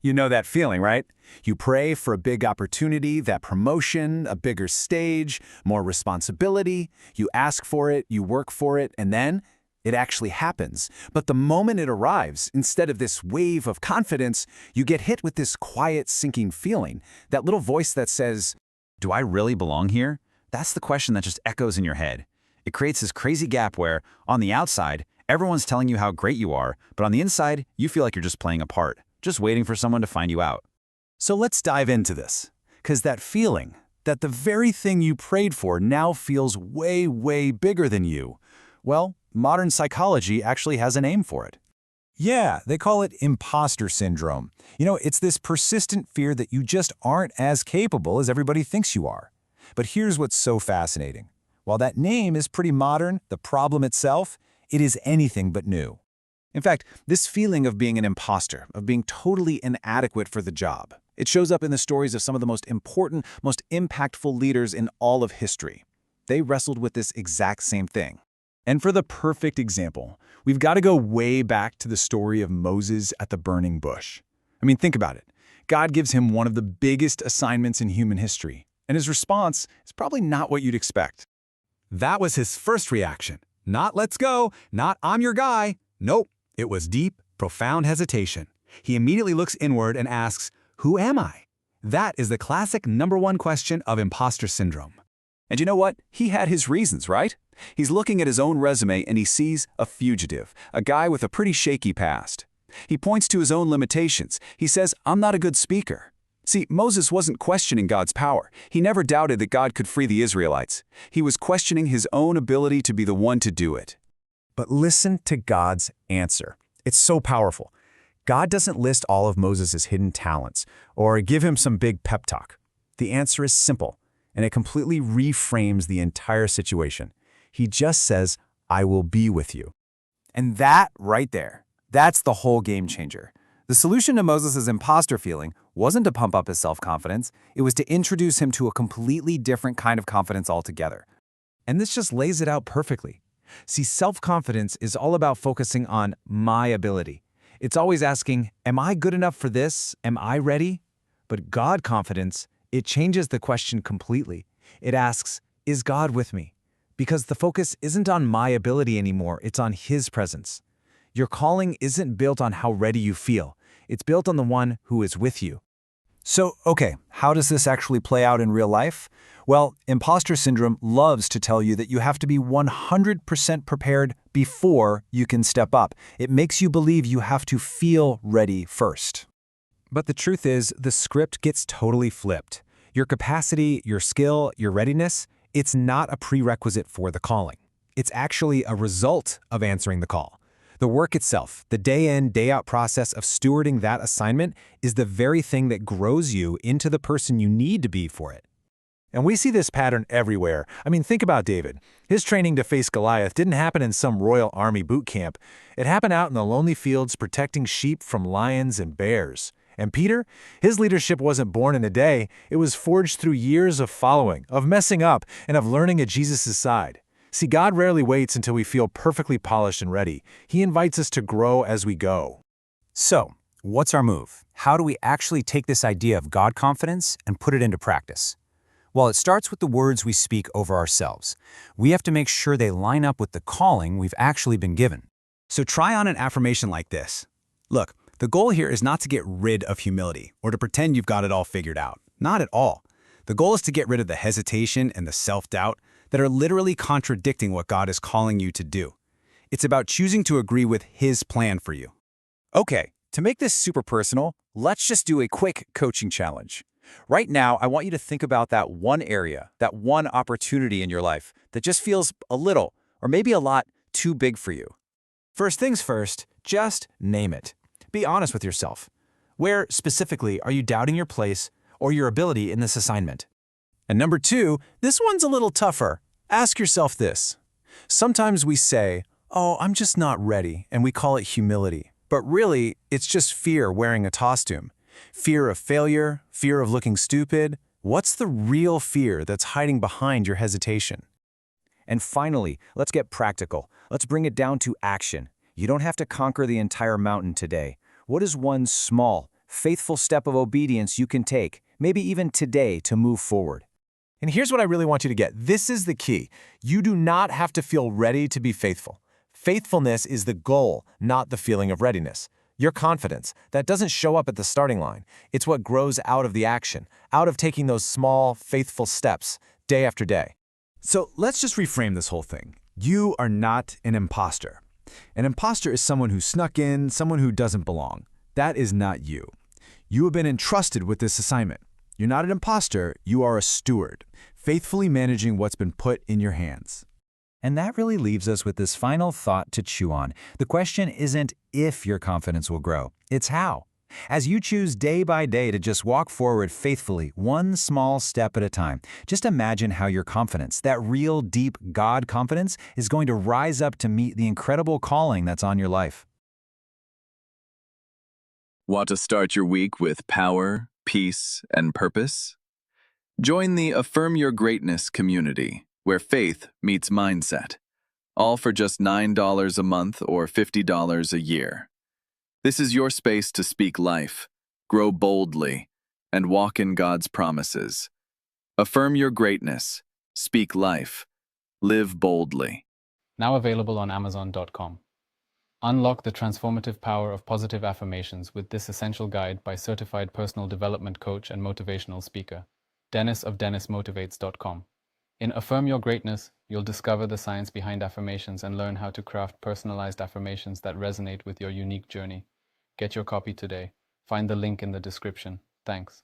You know that feeling, right? You pray for a big opportunity, that promotion, a bigger stage, more responsibility. You ask for it, you work for it, and then it actually happens. But the moment it arrives, instead of this wave of confidence, you get hit with this quiet, sinking feeling, that little voice that says, "Do I really belong here?" That's the question that just echoes in your head. It creates this crazy gap where, on the outside, everyone's telling you how great you are, but on the inside, you feel like you're just playing a part, just waiting for someone to find you out. So let's dive into this, because that feeling, that the very thing you prayed for now feels way, way bigger than you, well, modern psychology actually has a name for it. Yeah, they call it imposter syndrome. It's this persistent fear that you just aren't as capable as everybody thinks you are. But here's what's so fascinating. While that name is pretty modern, the problem itself, it is anything but new. In fact, this feeling of being an imposter, of being totally inadequate for the job, it shows up in the stories of some of the most important, most impactful leaders in all of history. They wrestled with this exact same thing. And for the perfect example, we've got to go way back to the story of Moses at the burning bush. I mean, think about it. God gives him one of the biggest assignments in human history, and his response is probably not what you'd expect. That was his first reaction. Not "let's go," not "I'm your guy." Nope. It was deep, profound hesitation. He immediately looks inward and asks, "Who am I?" That is the classic #1 question of imposter syndrome. And you know what? He had his reasons, right? He's looking at his own resume and he sees a fugitive, a guy with a pretty shaky past. He points to his own limitations. He says, "I'm not a good speaker." See, Moses wasn't questioning God's power. He never doubted that God could free the Israelites. He was questioning his own ability to be the one to do it. But listen to God's answer. It's so powerful. God doesn't list all of Moses' hidden talents or give him some big pep talk. The answer is simple, and it completely reframes the entire situation. He just says, "I will be with you." And that right there, that's the whole game changer. The solution to Moses' imposter feeling wasn't to pump up his self-confidence, it was to introduce him to a completely different kind of confidence altogether. And this just lays it out perfectly. See, self-confidence is all about focusing on my ability. It's always asking, am I good enough for this? Am I ready? But God confidence, it changes the question completely. It asks, is God with me? Because the focus isn't on my ability anymore, it's on His presence. Your calling isn't built on how ready you feel. It's built on the one who is with you. So, okay, how does this actually play out in real life? Well, imposter syndrome loves to tell you that you have to be 100% prepared before you can step up. It makes you believe you have to feel ready first. But the truth is, the script gets totally flipped. Your capacity, your skill, your readiness, it's not a prerequisite for the calling. It's actually a result of answering the call. The work itself, the day-in, day-out process of stewarding that assignment is the very thing that grows you into the person you need to be for it. And we see this pattern everywhere. I mean, think about David. His training to face Goliath didn't happen in some Royal Army boot camp. It happened out in the lonely fields protecting sheep from lions and bears. And Peter? His leadership wasn't born in a day. It was forged through years of following, of messing up, and of learning at Jesus' side. See, God rarely waits until we feel perfectly polished and ready. He invites us to grow as we go. So, what's our move? How do we actually take this idea of God confidence and put it into practice? Well, it starts with the words we speak over ourselves. We have to make sure they line up with the calling we've actually been given. So try on an affirmation like this. Look, the goal here is not to get rid of humility or to pretend you've got it all figured out. Not at all. The goal is to get rid of the hesitation and the self-doubt that are literally contradicting what God is calling you to do. It's about choosing to agree with His plan for you. Okay, to make this super personal, let's just do a quick coaching challenge. Right now, I want you to think about that one area, that one opportunity in your life that just feels a little, or maybe a lot, too big for you. First things first, just name it. Be honest with yourself. Where, specifically, are you doubting your place or your ability in this assignment? And number 2, this one's a little tougher. Ask yourself this. Sometimes we say, "Oh, I'm just not ready," and we call it humility. But really, it's just fear wearing a costume. Fear of failure, fear of looking stupid. What's the real fear that's hiding behind your hesitation? And finally, let's get practical. Let's bring it down to action. You don't have to conquer the entire mountain today. What is one small, faithful step of obedience you can take, maybe even today, to move forward. And here's what I really want you to get. This is the key. You do not have to feel ready to be faithful. Faithfulness is the goal, not the feeling of readiness. Your confidence, that doesn't show up at the starting line. It's what grows out of the action, out of taking those small, faithful steps, day after day. So let's just reframe this whole thing. You are not an imposter. An imposter is someone who snuck in, someone who doesn't belong. That is not you. You have been entrusted with this assignment. You're not an imposter, you are a steward, faithfully managing what's been put in your hands. And that really leaves us with this final thought to chew on. The question isn't if your confidence will grow, it's how. As you choose day by day to just walk forward faithfully, one small step at a time, just imagine how your confidence, that real deep God confidence, is going to rise up to meet the incredible calling that's on your life. Want to start your week with power, peace, and purpose? Join the Affirm Your Greatness community, where faith meets mindset, all for just $9 a month or $50 a year. This is your space to speak life, grow boldly, and walk in God's promises. Affirm your greatness, speak life, live boldly. Now available on Amazon.com. Unlock the transformative power of positive affirmations with this essential guide by certified personal development coach and motivational speaker, Dennis of DennisMotivates.com. In Affirm Your Greatness, you'll discover the science behind affirmations and learn how to craft personalized affirmations that resonate with your unique journey. Get your copy today. Find the link in the description. Thanks.